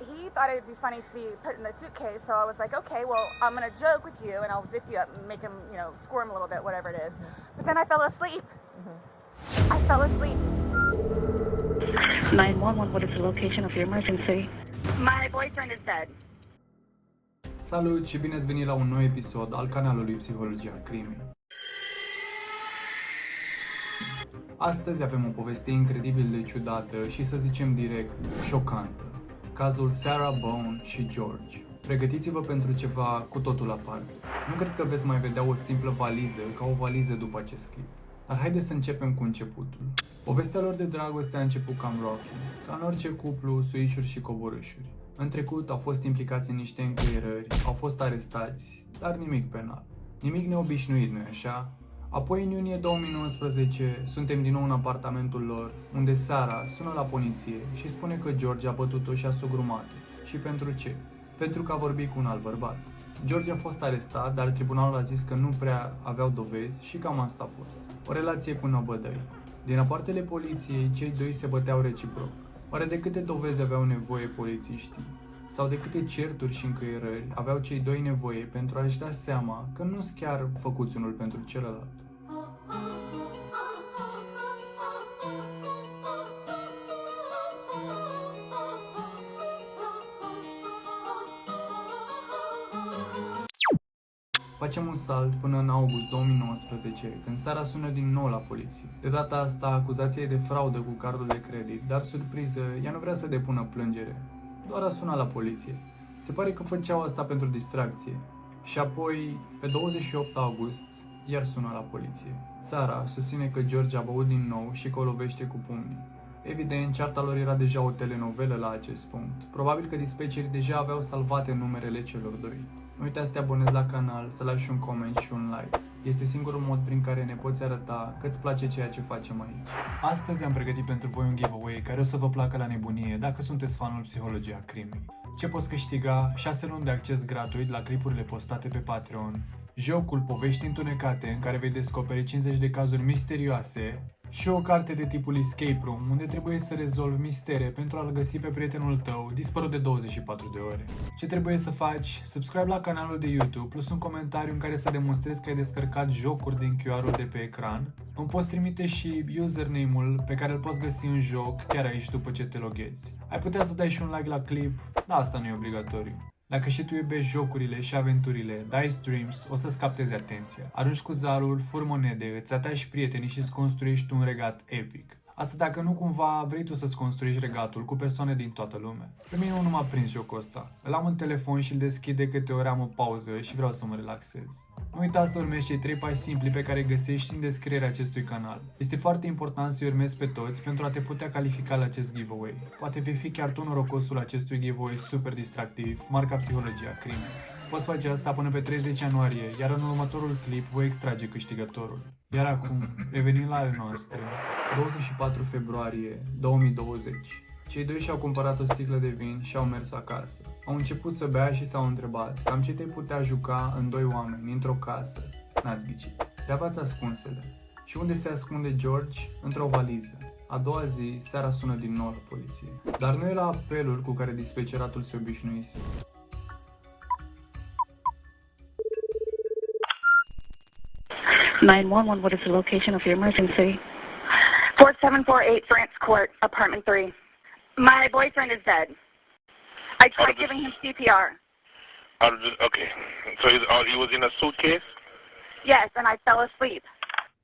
he thought it'd be funny to be put in the suitcase. So I was like, okay, well, I'm gonna joke with you, and I'll zip you up and make him, squirm a little bit, whatever it is. But then I fell asleep. I fell asleep. 911, what is the location of your emergency? My boyfriend is dead. Salut și bine ați venit la un nou episod al canalului Psihologia Crimei. Astăzi avem o poveste incredibil de ciudată și, să zicem direct, șocantă. Cazul Sarah Bone și George. Pregătiți-vă pentru ceva cu totul aparte. Nu cred că veți mai vedea o simplă valiză ca o valiză după acest clip. Dar haideți să începem cu începutul. Povestea lor de dragoste a început cam rocky, ca în orice cuplu, suișuri și coborâșuri. În trecut au fost implicați în niște încăierări, au fost arestați, dar nimic penal. Nimic neobișnuit, nu-i așa? Apoi, în iunie 2019, suntem din nou în apartamentul lor, unde Sarah sună la poliție și spune că George a bătut-o și a sugrumat-o. Și pentru ce? Pentru că a vorbit cu un alt bărbat. George a fost arestat, dar tribunalul a zis că nu prea aveau dovezi și cam asta a fost. O relație cu năbădăi. Din rapoartele poliției, cei doi se băteau reciproc. Oare de câte dovezi aveau nevoie polițiștii? Sau de câte certuri și încăierări aveau cei doi nevoie pentru a-și da seama că nu sunt chiar făcuți unul pentru celălalt? Facem un salt până în august 2019, când Sarah sună din nou la poliție. De data asta, acuzația e de fraudă cu cardul de credit, dar surpriză, ea nu vrea să depună plângere. Doar a sunat la poliție. Se pare că făceau asta pentru distracție. Și apoi, pe 28 august, iar sună la poliție. Sarah susține că George a băut din nou și că o lovește cu pumnii. Evident, cearta lor era deja o telenovelă la acest punct. Probabil că dispecerii deja aveau salvate numerele celor doi. Nu uita să te abonezi la canal, să lași un coment și un like. Este singurul mod prin care ne poți arăta că îți place ceea ce facem aici. Astăzi am pregătit pentru voi un giveaway care o să vă placă la nebunie dacă sunteți fanul Psihologia Crimei. Ce poți câștiga? 6 luni de acces gratuit la clipurile postate pe Patreon, jocul Povești Întunecate, în care vei descoperi 50 de cazuri misterioase, și o carte de tipul Escape Room, unde trebuie să rezolvi mistere pentru a-l găsi pe prietenul tău dispărut de 24 de ore. Ce trebuie să faci? Subscribe la canalul de YouTube plus un comentariu în care să demonstrezi că ai descărcat jocuri din QR-ul de pe ecran. Îmi poți trimite și username-ul pe care îl poți găsi în joc chiar aici după ce te loghezi. Ai putea să dai și un like la clip, dar asta nu e obligatoriu. Dacă și tu iubești jocurile și aventurile, Dice Dreams o să-ți capteze atenția. Arunci cu zarul, furi monede, îți atași prietenii și îți construiești un regat epic. Asta dacă nu cumva vrei tu să-ți construiești regatul cu persoane din toată lumea. Pe mine nu m-a prins jocul ăsta. Îl am în telefon și îl deschid de câte ori am o pauză și vreau să mă relaxez. Nu uita să urmezi cei 3 pași simpli pe care îi găsești în descrierea acestui canal. Este foarte important să-i urmezi pe toți pentru a te putea califica la acest giveaway. Poate vei fi chiar tu norocosul acestui giveaway super distractiv, marca Psihologia Crimei. Poți face asta până pe 30 ianuarie, iar în următorul clip voi extrage câștigătorul. Iar acum, revenind la ale noastre, 24 februarie 2020. Cei doi și-au cumpărat o sticlă de vin și au mers acasă. Au început să bea și s-au întrebat cam ce te putea juca în 2 oameni într-o casă. N-ați ghicit. De-aveați ascunsele. Și unde se ascunde George? Într-o valiză. A doua zi, Sarah sună din nou la poliție. Dar nu era apelul cu care dispeceratul se obișnuise. What is the location of your emergency? 4748 France Court, apartment 3. My boyfriend is dead. I tried giving him CPR. Okay. So he was in a suitcase? Yes, and I fell asleep.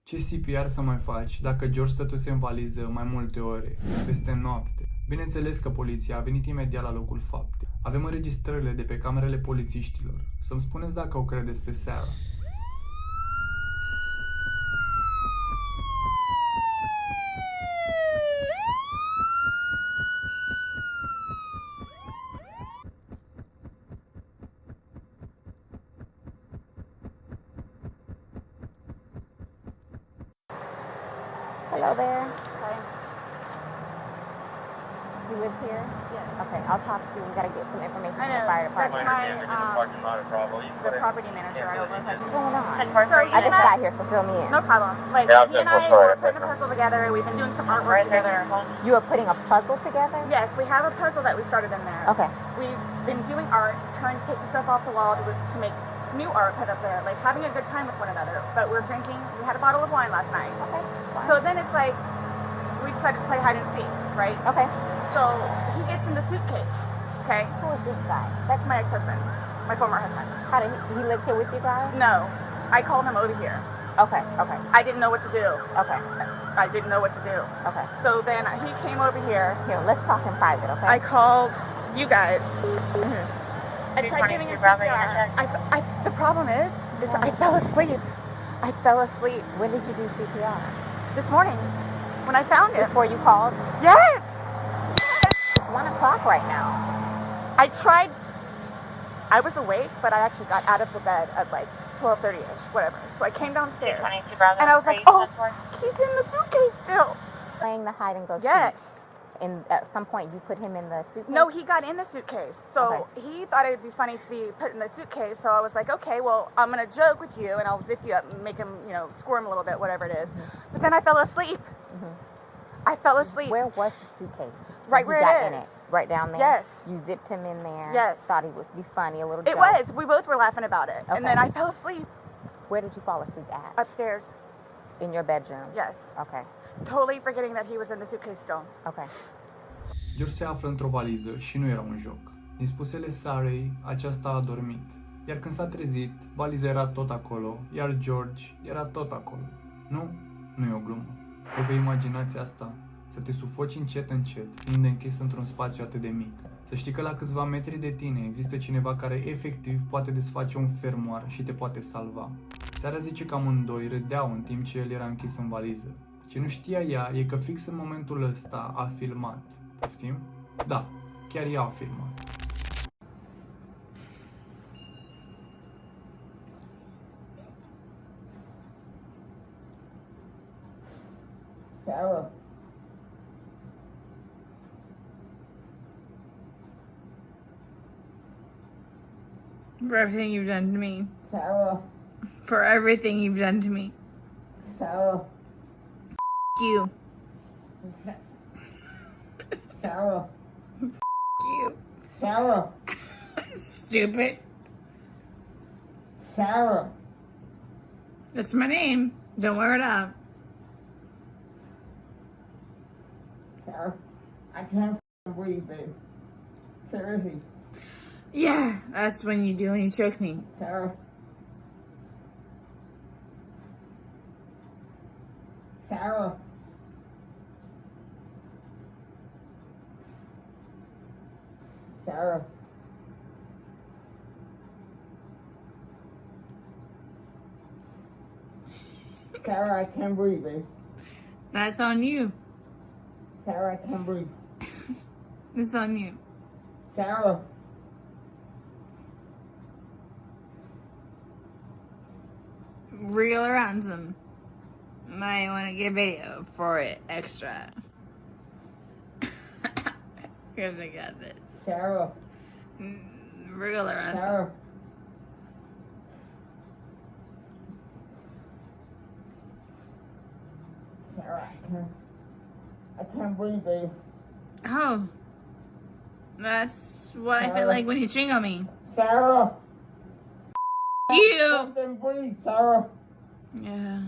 Ce CPR să mai faci dacă George stătuse în valiză mai multe ore, peste noapte? Bineînțeles că poliția a venit imediat la locul faptei. Avem înregistrările de pe camerele polițiștilor. Să-mi spuneți dacă o credeți pe Sarah. Hello there. Hi. You live here? Yes. Okay, I'll talk to you. We gotta get some information I from the know. fire That's department. my, the property manager at Overhead. What's going on? So I just got here, so fill me in. No problem. Like, Yeah, he and I were putting a puzzle together. We've been doing some artwork together. You are putting a puzzle together? Yes, we have a puzzle that we started in there. Okay. We've been doing art, trying to take the stuff off the wall to make new art put up there, like having a good time with one another. But we're drinking. We had a bottle of wine last night. Okay. Fine. So then it's like, we decided to play hide and seek, right? Okay. So he gets in the suitcase, okay? Who is this guy? That's my ex-husband, my former husband. How did he lives here with you guys? No, I called him over here. Okay. Okay. I didn't know what to do. Okay. I didn't know what to do. Okay. So then he came over here. Here, let's talk in private, okay? I called you guys. I Did tried you giving him grab any CPR. The problem is I fell asleep. I fell asleep When did you do CPR? this morning when I found him. Before you called? Yes. It's 1 o'clock right now. I tried. I was awake, but I actually got out of the bed at like 12:30ish, whatever. So I came downstairs, and I was like, "Oh, he's in the suitcase still." Playing the hide and go seek. Yes. And at some point you put him in the suitcase? No, he got in the suitcase. So he thought it would be funny to be put in the suitcase. So I was like, okay, well, I'm going to joke with you and I'll zip you up and make him, squirm a little bit, whatever it is. But then I fell asleep. I fell asleep. Where was the suitcase? Right When where he got it in is. it? Right down there? Yes. You zipped him in there? Yes. Thought he would be funny, a little It joke? was. We both were laughing about it. Okay. And then I fell asleep Where did you fall asleep at? upstairs. In your bedroom? Yes. Okay. Totally forgetting that he was in the suitcase still. Okay. George se află într-o valiză și nu era un joc. Din spusele Sarei, aceasta a dormit. Iar când s-a trezit, valiza era tot acolo, iar George era tot acolo. Nu e o glumă. Te vei imaginați asta? Să te sufoci încet, fiind închis într-un spațiu atât de mic. Să știi că la câțiva metri de tine există cineva care efectiv poate desface un fermoar și te poate salva. Sara zice că amândoi râdeau în timp ce el era închis în valiză. Ce nu știa ea e că fix în momentul ăsta a filmat. Poftim? Da, chiar ea a filmat. Sarah. For everything you've done to me. Sarah. For everything you've done to me. Sarah. You. Sarah. You. Sarah. Stupid. Sarah. That's my name. Don't wear it up. Sarah. I can't breathe, babe. Seriously. Yeah, that's when you do when you choke me. Sarah. Sarah. Sarah. Sarah, I can't breathe, babe. That's on you. Sarah, I can't breathe. It's on you. Sarah. Real or ransom. Might want to get video for it extra. Because I got this. Sarah. Real or ransom. Sarah. Sarah, I can't breathe, babe. Oh. That's what I feel like when you ching on me. Sarah. You. Fucking breathe, Sarah. Yeah.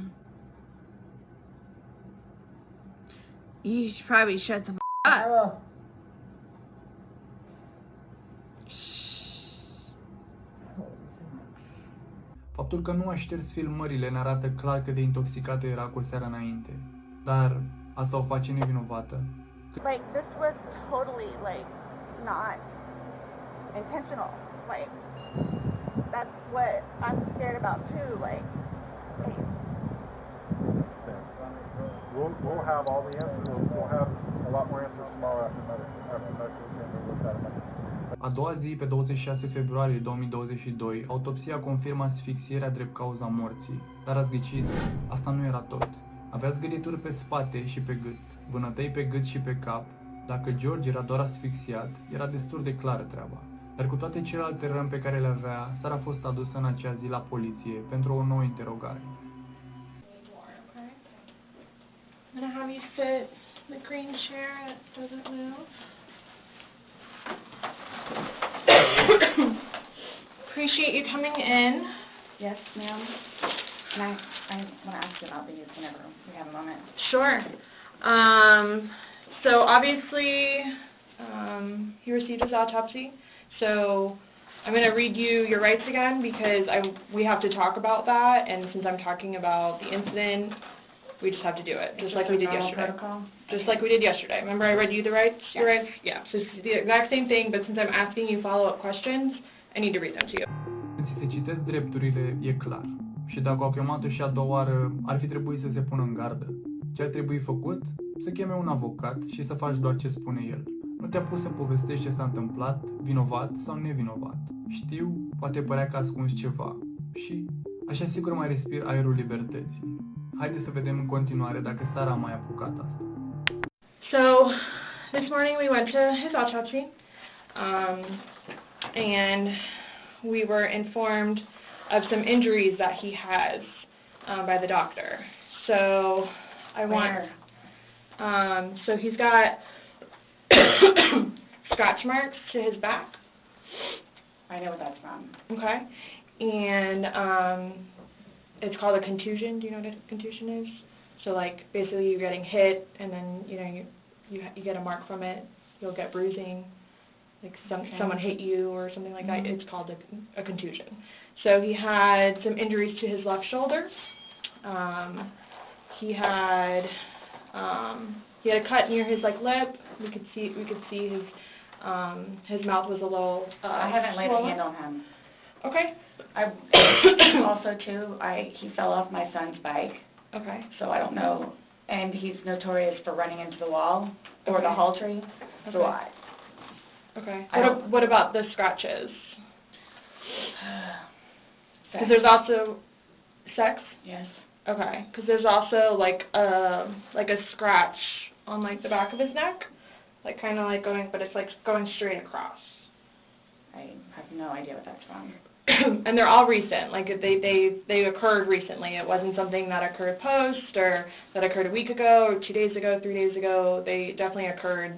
You should probably shut the up. Sarah. Faptul că nu a șters filmările ne arată clar cât de intoxicată era cu o seară înainte. Dar asta o face nevinovată. Like, this was totally, like, not intentional. Like, that's what I'm scared about, too. Like, hey, We'll have all the answers. We'll have a lot more answers tomorrow after medical exam looks at it. A doua zi, pe 26 februarie 2022, autopsia confirmă asfixierea drept cauza morții. Dar ați ghicit, asta nu era tot. Avea zgârieturi pe spate și pe gât, vânătăi pe gât și pe cap, Dacă George era doar asfixiat, era destul de clară treaba. Dar cu toate celelalte răni pe care le avea, Sara a fost adusă în acea zi la poliție pentru o nouă interogare. I'm gonna have you sit in the green chair that doesn't move. Appreciate you coming in. Yes, ma'am. And I want to ask you about these whenever we have a moment. Sure. So obviously, he received his autopsy. So I'm going to read you your rights again because we have to talk about that. And since I'm talking about the incident, we just have to do it, just like we did yesterday. Protocol? Just like we did yesterday. Remember I read you the rights? Your rights? Yeah. So it's the exact same thing, but since I'm asking you follow-up questions, I need to read them to you. Când ți se citesc drepturile, e clar. Și dacă au chemat-o și a doua oară, ar fi trebuit să se pună în gardă. Ce ar trebui făcut? Să cheme un avocat și să faci doar ce spune el. Nu te-a pus să povestești ce s-a întâmplat, vinovat sau nevinovat. Știu, poate părea că ascunzi ceva. Și așa sigur mai respir aerul libertății. Haideți să vedem în continuare dacă Sara a mai apucat asta. So this morning we went to his autopsy, and we were informed of some injuries that he has by the doctor. So so he's got scratch marks to his back. I know what that's from. Okay, and it's called a contusion. Do you know what a contusion is? So like basically you're getting hit, and then you get a mark from it. You'll get bruising, like someone hit you or something like that. It's called a contusion. So he had some injuries to his left shoulder. He had a cut near his lip. We could see his mouth was a little I haven't laid a swollen. hand on him. Okay. I also too, he fell off my son's bike, Okay. so I don't know. And he's notorious for running into the wall or the hall tree. So Okay. I don't- What about the scratches? Because there's also sex. yes. Okay. Because there's also like a scratch on the back of his neck, kind of going, but it's going straight across. I have no idea what that's from. And they're all recent. They occurred recently. It wasn't something that occurred post or that occurred a week ago or 2 days ago, 3 days ago. They definitely occurred,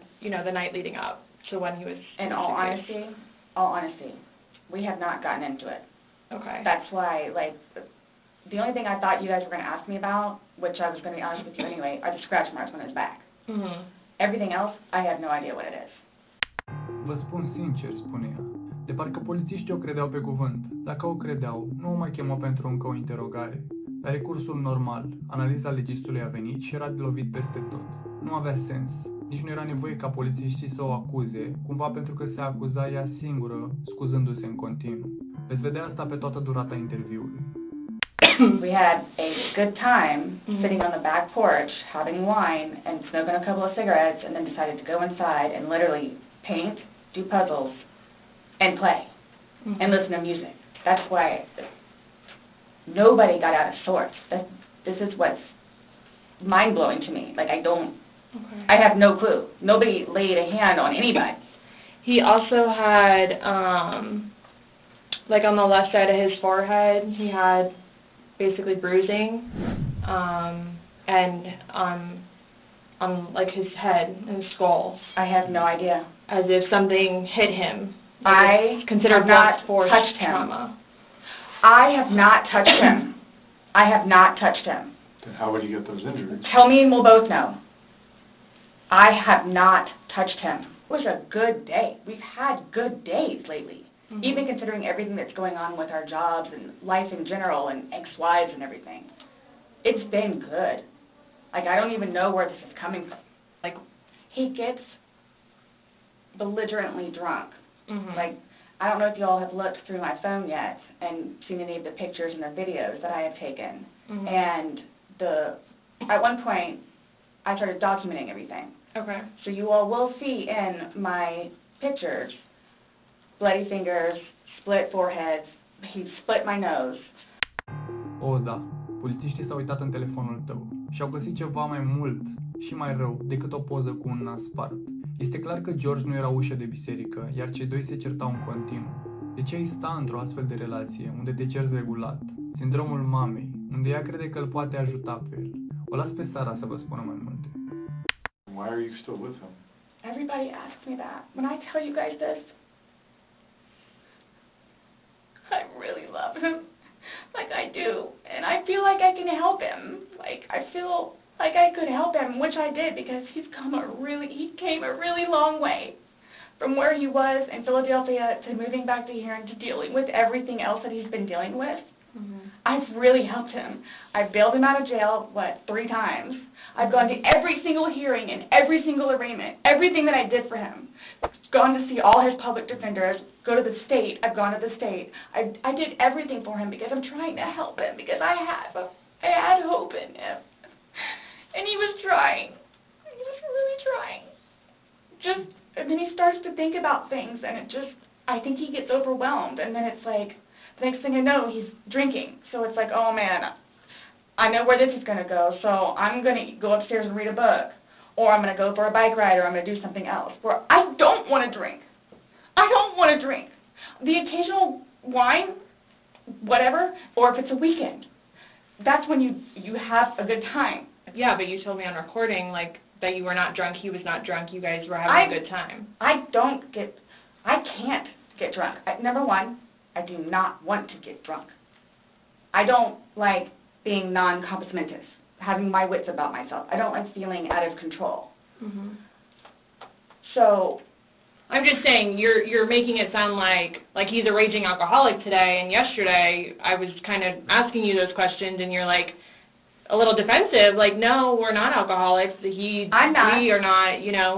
the night leading up to when he was. In all honesty, we have not gotten into it. Okay. That's why, the only thing I thought you guys were going to ask me about, which I was going to be honest with you anyway, are the scratch marks on his back. Mhm. Everything else, I have no idea what it is. Vă spun sincer, spune ea. De parcă polițiștii o credeau pe cuvânt. Dacă o credeau, nu o mai chemau pentru încă o interogare. La recursul normal, analiza legistului a venit și era de lovit peste tot. Nu avea sens. Nici nu era nevoie ca polițiștii să o acuze, cumva pentru că se acuza ea singură, scuzându-se în continuu. Veți vedea asta pe toată durata interviului. We had a good time sitting on the back porch, having wine, and smoking a couple of cigarettes, and then decided to go inside and literally paint, do puzzles, and play, and listen to music. That's why nobody got out of sorts. This is what's mind-blowing to me. Okay. I have no clue. Nobody laid a hand on anybody. He also had, on the left side of his forehead, he had basically bruising, and on his head and skull, I have no idea. as if something hit him. I It's considered have not blunt force touched him. trauma. I have not touched him. I have not touched him. Then how would you get those injuries? Tell me and we'll both know. I have not touched him. It was a good day. We've had good days lately. Even considering everything that's going on with our jobs and life in general and ex-wives and everything. It's been good. I don't even know where this is coming from. He gets belligerently drunk. I don't know if you all have looked through my phone yet and seen any of the pictures and the videos that I have taken. And at one point, I started documenting everything. Okay. So you all will see in my pictures bloody fingers, split foreheads, he split my nose. O, da, polițiștii s-au uitat în telefonul tău și au găsit ceva mai mult și mai rău decât o poză cu un nas spart. Este clar că George nu era ușă de biserică, iar cei doi se certau în continuu. De ce ai sta într-o astfel de relație, unde te cerți regulat? Sindromul mamei, unde ea crede că îl poate ajuta pe el. O las pe Sara să vă spună mai multe. Why are you still with him? Everybody asks me that. When I tell you guys this, I really love him. Like I do. And I feel like I can help him. Like I feel like I could help him, which I did because he came a really long way from where he was in Philadelphia to moving back to here and to dealing with everything else that he's been dealing with. I've really helped him. I've bailed him out of jail, 3 times. I've gone to every single hearing and every single arraignment, everything that I did for him. Gone to see all his public defenders, go to the state. I've gone to the state. I did everything for him because I'm trying to help him because I had hope in him. And he was trying. He was really trying. And then he starts to think about things and I think he gets overwhelmed and then it's like, the next thing I know, he's drinking. So it's like, oh man, I know where this is going to go, so I'm going to go upstairs and read a book. Or I'm going to go for a bike ride, or I'm going to do something else. Where I don't want to drink. I don't want to drink. The occasional wine, whatever, or if it's a weekend, that's when you have a good time. Yeah, but you told me on recording, like, that you were not drunk, he was not drunk, you guys were having a good time. I can't get drunk. Number one, I do not want to get drunk. I don't like being non-compos mentis, having my wits about myself. I don't like feeling out of control. So, I'm just saying, you're making it sound like he's a raging alcoholic today, and yesterday I was kind of asking you those questions, and you're like a little defensive, like, no, we're not alcoholics. I'm not. We are not, you know.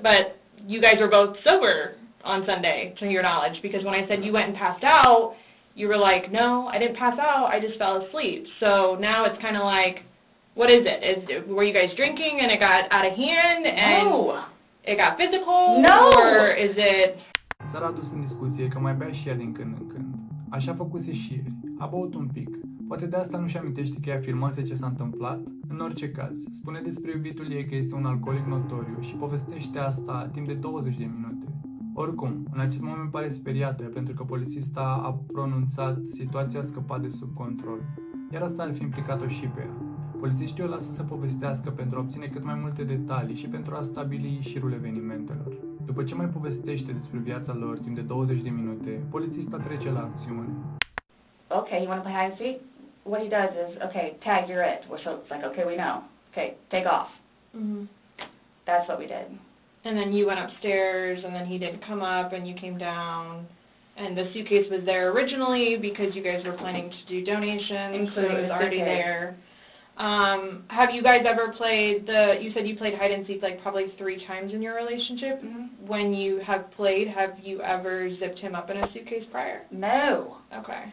But you guys were both sober on Sunday, to your knowledge, because when I said you went and passed out, you were like, no, I didn't pass out, I just fell asleep. So now it's kind of like, what is it? Were you guys drinking and it got out of hand and it got physical? No! Or is it... Sara a adus în discuție că mai bea și ea din când în când. Așa făcuse și ieri. A băut un pic. Poate de asta nu-și amintește că ea filmase ce s-a întâmplat. În orice caz, spune despre iubitul ei că este un alcoolic notoriu și povestește asta timp de 20 de minute. Oricum, în acest moment pare speriată pentru că polițista a pronunțat situația a scăpat de sub control, iar asta ar fi implicat-o și pe ea. Polițiștii o lasă să povestească pentru a obține cât mai multe detalii și pentru a stabili șirul evenimentelor. După ce mai povestește despre viața lor timp de 20 de minute, polițista trece la acțiune. Okay, you want to play hide and seek? What he does is, okay, tag, you're it. So it's like, okay, we know. Okay, take off. That's what we did. And then you went upstairs, and then he didn't come up, and you came down, and the suitcase was there originally because you guys were planning to do donations, so it was already there. Have you guys ever played you said you played hide and seek like probably 3 times in your relationship? When you have played, have you ever zipped him up in a suitcase prior? No. Okay.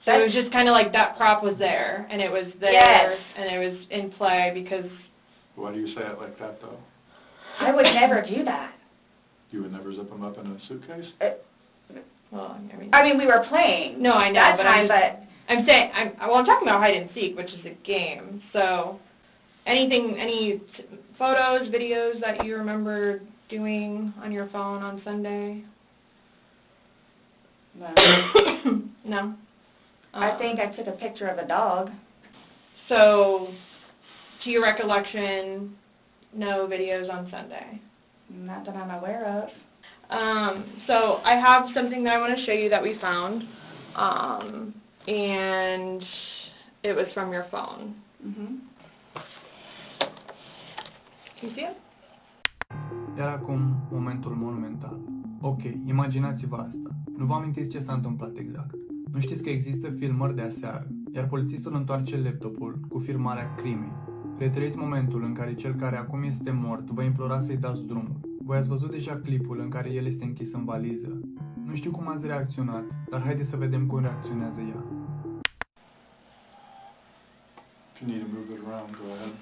So it was just kind of like that prop was there, and it was there, Yes. and it was in play because... Why do you say it like that, though? I would never do that. You would never zip them up in a suitcase? Well, I mean, we were playing. No, I know, that but time, I'm saying, I'm talking about hide and seek, which is a game. So, any photos, videos that you remember doing on your phone on Sunday? No. No. I think I took a picture of a dog. So, to your recollection, no videos on Sunday? Not that I'm aware of. So I have something that I want to show you that we found, and it was from your phone. Can you see it? Iar acum, momentul monumental. Ok, imaginați-vă asta. Nu vă amintiți ce s-a întâmplat exact. Nu știți că există filmări de aseară, iar polițistul întoarce laptopul cu filmarea crimei. Retrăiți momentul în care cel care acum este mort vă implora să-i dați drumul. Voi ați văzut deja clipul în care el este închis în valiză. Nu știu cum ați reacționat, dar haideți să vedem cum reacționează ea. If you need to move it around, go ahead.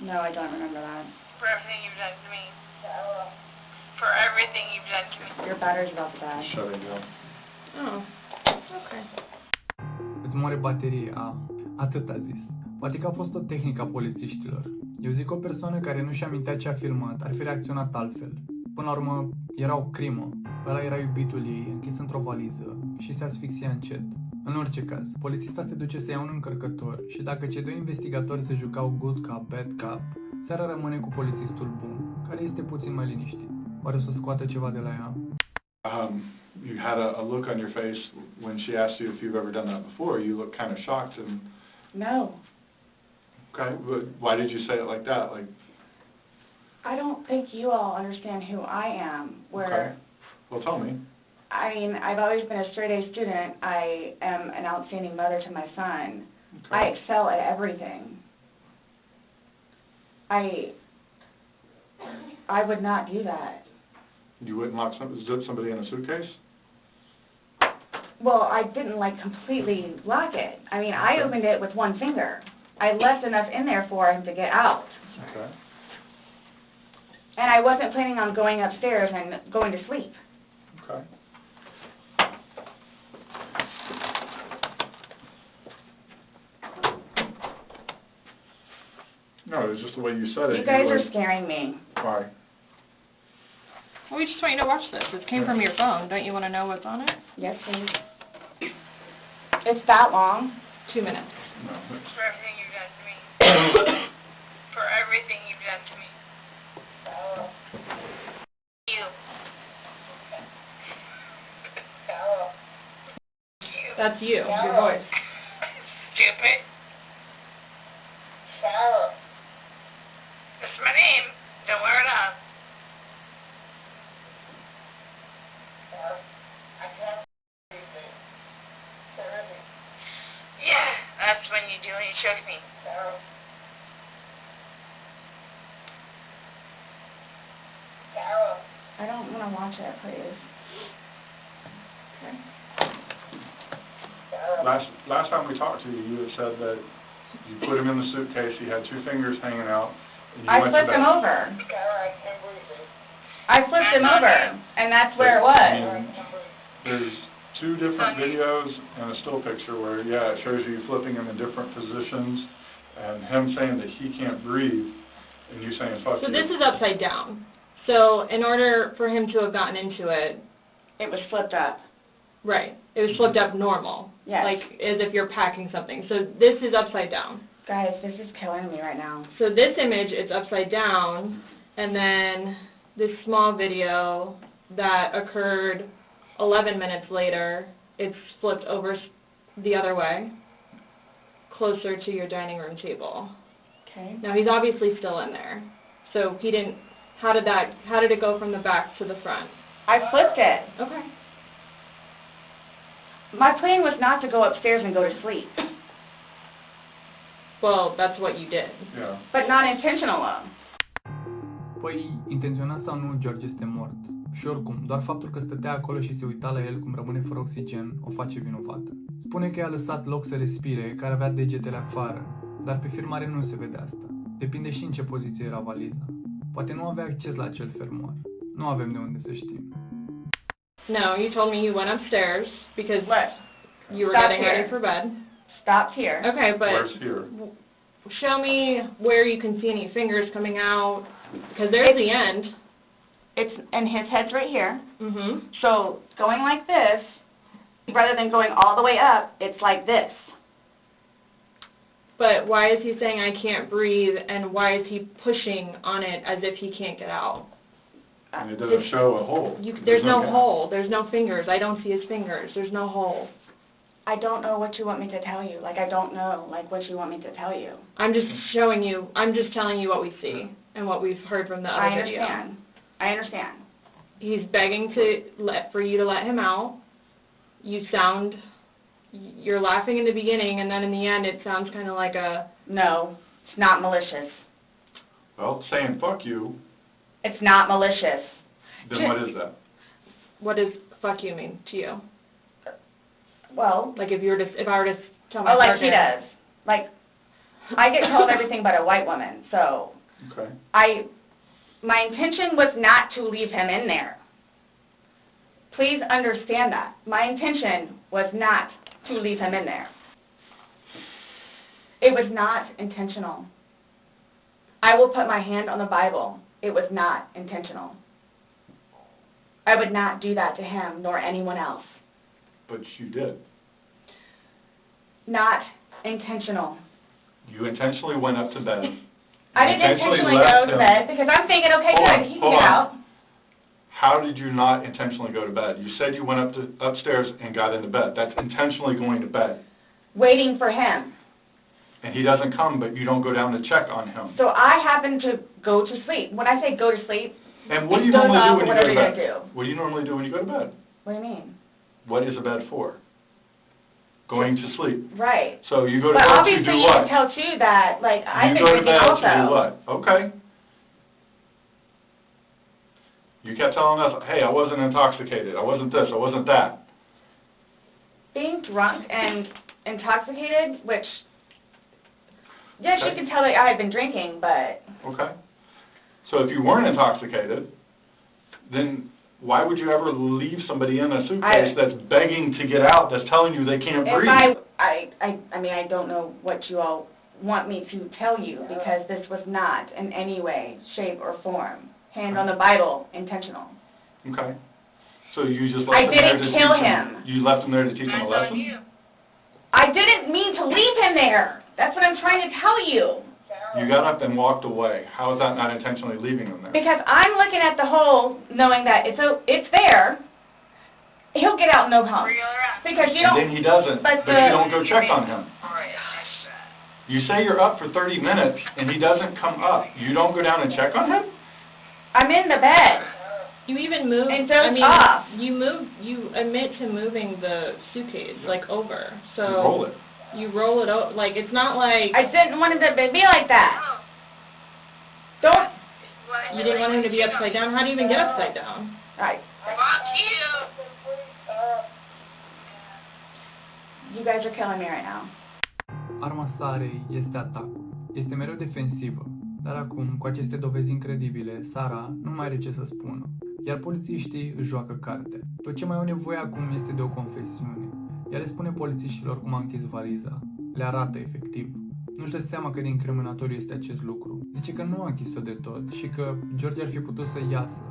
No, I don't remember that. For everything you've done to me. For everything you've done to me. Your battery's about to die. Shut it down. Oh. Okay. Îți moare bateria. Atât a zis. Poate că a fost o tehnică a polițiștilor. Eu zic că o persoană care nu-și amintea ce a filmat ar fi reacționat altfel. Până la urmă, era o crimă. Ăla era iubitul ei, închis într-o valiză și se asfixia încet. În orice caz, polițista se duce să ia un încărcător și dacă cei doi investigatori se jucau good cop, bad cop, seara rămâne cu polițistul bun, care este puțin mai liniștit. Oare o să scoată ceva de la ea? You had a look on your face when she asked you if you've ever done that before. You looked kind of shocked and... No. Okay, but why did you say it like that? Like, I don't think you all understand who I am, where... okay. Well, tell me. I mean, I've always been a straight A student. I am an outstanding mother to my son. Okay. I excel at everything. I would not do that. You wouldn't lock zip somebody in a suitcase? Well, I didn't like completely lock it. I mean, I opened it with one finger. I left enough in there for him to get out. Okay. And I wasn't planning on going upstairs and going to sleep. Okay. No, it was just the way you said it. You guys were- are scaring me. Why? Well, we just want you to watch this. This came from your phone. Don't you want to know what's on it? Yes, please. It's that long? 2 minutes. No. For everything you've done to me. For everything you've done to me. You. That's you, your voice. Stupid. That's my name. Don't wear it up. Yeah, that's when you do when you choke me. I don't want to watch it, please. Last time we talked to you, you had said that you put him in the suitcase, he had two fingers hanging out, and you I went flipped to him bed. over. I flipped him over, and that's where it was. And there's two different videos and a still picture where, yeah, it shows you flipping him in different positions, and him saying that he can't breathe, and you saying fuck So you. this is upside down. So in order for him to have gotten into it, It was flipped up. right, it was flipped up normal. Yes. Like as if you're packing something. So this is upside down. Guys, this is killing me right now. So this image is upside down, and then this small video that occurred 11 minutes later, it's flipped over the other way, closer to your dining room table. Okay. Now he's obviously still in there. So he didn't, how did it go from the back to the front? I flipped it. Okay. My plan was not to go upstairs and go to sleep, Well, that's what you did. Yeah. but not intentional. Păi, intenționat sau nu, George este mort. Și oricum, doar faptul că stătea acolo și se uita la el cum rămâne fără oxigen o face vinovată. Spune că i-a lăsat loc să respire, că avea degetele afară, dar pe filmare nu se vede asta. Depinde și în ce poziție era valiza. Poate nu avea acces la acel fermoar. Nu avem de unde să știm. No, you told me you went upstairs because What? you were Stop getting here. ready for bed. Stopped here. Okay, but Where's here? show me where you can see any fingers coming out, because there's the end. It's, and his head's right here. Mm-hmm. So going like this, rather than going all the way up, it's like this. But why is he saying I can't breathe, and why is he pushing on it as if he can't get out? And it doesn't show a hole. There's no gap. hole. There's no fingers. I don't see his fingers. There's no hole. I don't know what you want me to tell you. Like, I don't know, like, what you want me to tell you. I'm just showing you. I'm just telling you what we see and what we've heard from the I other video. understand. I understand. He's begging for you to let him out. You're laughing in the beginning, and then in the end, it sounds kind of like a. No, it's not malicious. Well, saying fuck you, It's not malicious. then what is that? What does fuck you mean to you? Well, Like if I were to tell my oh, like he partner- does. Like, I get called everything but a white woman, so Okay. my intention was not to leave him in there. Please understand that. My intention was not to leave him in there. It was not intentional. I will put my hand on the Bible. It was not intentional. I would not do that to him nor anyone else. But you did. Not intentional. You intentionally went up to bed. I didn't intentionally left go to him. bed because I'm thinking, okay, Hold good, on, he can hold get on. out. How did you not intentionally go to bed? You said you went upstairs and got into bed. That's intentionally going to bed. Waiting for him. And he doesn't come, but you don't go down to check on him. So I happen to go to sleep. When I say go to sleep, And what do it you goes normally do off when you whatever go to you're bed? gonna do. What do you normally do when you go to bed? What do you mean? What is a bed for? Going to sleep. Right. So you go to But bed to obviously do you what? can tell too that, like, I've You been go to drinking bed also. to do what? Okay. You kept telling us, hey, I wasn't intoxicated. I wasn't this. I wasn't that. Being drunk and intoxicated, which, yes, Okay. you can tell that I had been drinking, but Okay. So if you weren't intoxicated, then why would you ever leave somebody in a suitcase that's begging to get out, that's telling you they can't if breathe? I mean, I don't know what you all want me to tell you, because this was not in any way, shape, or form, hand on the Bible, intentional. Okay. So you just left I him there to didn't teach kill him. him. You left him there to teach him a That's on lesson? you. I didn't mean to leave him there. That's what I'm trying to tell you. You got up and walked away. How is that not intentionally leaving him there? Because I'm looking at the hole, knowing that it's there. He'll get out and no come. Reel around. Because you And don't. then he doesn't, but but the- you don't go check on him. Right, I You say you're up for 30 minutes and he doesn't come up. You don't go down and check on him? I'm in the bed. You even moved, And I dozed mean, off. you admit to moving the suitcase, like, over, so. You roll it. You roll it over, like, it's not like, I didn't want him to be like that. Oh, Don't. what? you didn't want him to be upside down, how do you even get upside down? Right. Fuck you. You guys are killing me right now. Arma Sarei este atacul. Este mereu defensivă, dar acum, cu aceste dovezi incredibile, Sara nu mai are ce să spună, iar polițiștii își joacă carte. Tot ce mai au nevoie acum este de o confesiune. Ea le spune polițiștilor cum a închis valiza. Le arată efectiv. Nu-și dă seama cât de incriminatoriu este acest lucru. Zice că nu a închis-o de tot și că George ar fi putut să iasă.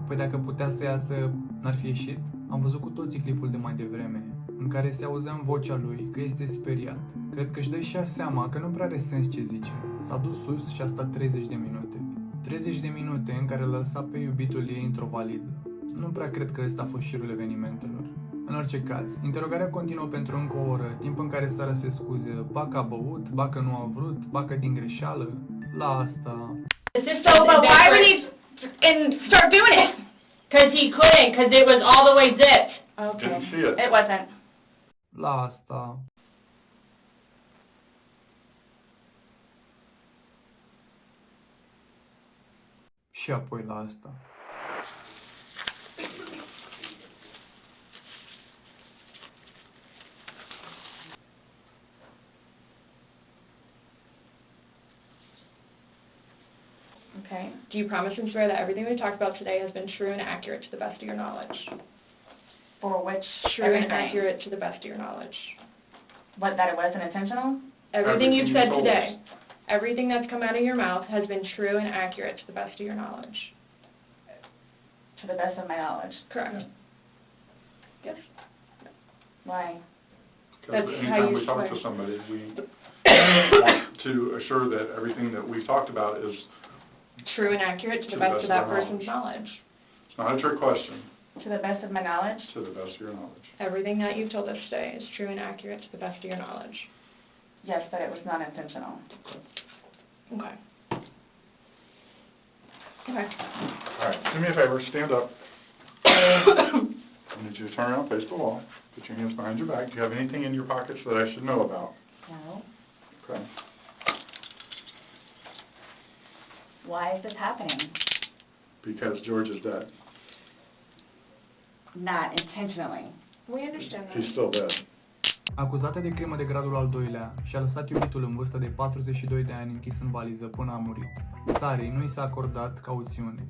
Păi dacă putea să iasă, n-ar fi ieșit? Am văzut cu toții clipul de mai devreme, în care se auzea în vocea lui că este speriat. Cred că își dă și ea seama că nu prea are sens ce zice. S-a dus sus și a stat 30 de minute. 30 de minute în care l-a lăsat pe iubitul ei într-o valiză. Nu prea cred că ăsta a fost șirul evenimentelor. În orice caz, interogarea continuă pentru încă o oră, timp în care Sara se scuze, ba că a băut, ba că nu a vrut, ba că din greșeală. La asta... So, but why would he start doing it? Because he couldn't, because it was all the way zipped. Okay. Didn't see it. It wasn't. La asta... Și apoi la asta. Okay. Do you promise and swear that everything we talked about today has been true and accurate to the best of your knowledge? For which True and everything? accurate to the best of your knowledge. What, that it wasn't intentional? Everything you've Everything said you told today, everything that's come out of your mouth has been true and accurate to the best of your knowledge. To the best of my knowledge. Correct. Yes. Why? Because That's how anytime you we talk swear. to somebody, we want to assure that everything that we've talked about is True and accurate to the best of that person's knowledge. it's not a trick question, To the best of my knowledge? to the best of your knowledge. Everything that you've told us today is true and accurate to the best of your knowledge. Yes, but it was not intentional. Okay. Okay. All right, do me a favor, stand up. I need you to turn around, face the wall, put your hands behind your back. Do you have anything in your pockets that I should know about? No. Okay. Why is this happening? Because George is dead. Not intentionally. We understand that. He's still dead. Acuzată de crimă de gradul al doilea, și-a lăsat iubitul în vârstă de 42 de ani închis în valiză până a murit. Sarei nu i s-a acordat cauțiune.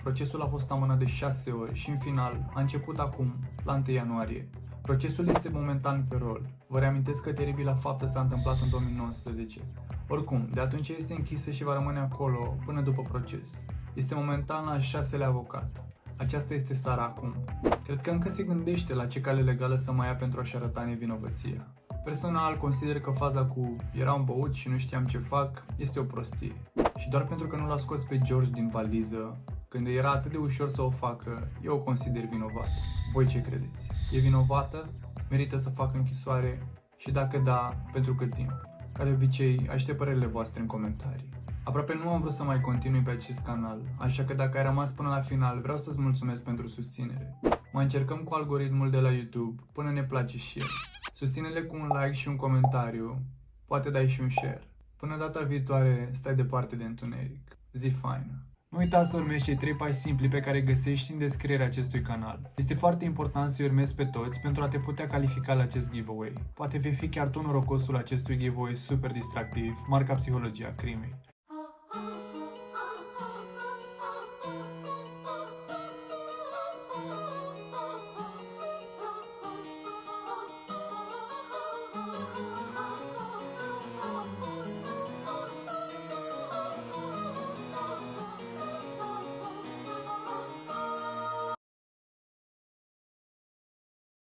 Procesul a fost amânat de 6 ori și în final a început acum, la 1 ianuarie. Procesul este momentan pe rol. Vă reamintesc că teribila faptă s-a întâmplat în 2019. Oricum, de atunci este închisă și va rămâne acolo până după proces. Este momentan la al 6-lea avocat. Aceasta este Sara acum. Cred că încă se gândește la ce cale legală să mai ia pentru a-și arăta nevinovăția. Personal, consider că faza cu eram băut și nu știam ce fac este o prostie. Și doar pentru că nu l-a scos pe George din valiză, când era atât de ușor să o facă, eu o consider vinovată. Voi ce credeți? E vinovată? Merită să facă închisoare? Și dacă da, pentru cât timp? Ca de obicei, aștept părerile voastre în comentarii. Aproape nu am vrut să mai continui pe acest canal, așa că dacă ai rămas până la final, vreau să-ți mulțumesc pentru susținere. Mai încercăm cu algoritmul de la YouTube până ne place și el. Susține-le cu un like și un comentariu, poate dai și un share. Până data viitoare, stai departe de întuneric. Zi faină! Nu uita să urmezi cei 3 pași simpli pe care îi găsești în descrierea acestui canal. Este foarte important să-i urmezi pe toți pentru a te putea califica la acest giveaway. Poate vei fi chiar tu norocosul acestui giveaway super distractiv, marca Psihologia Crimei.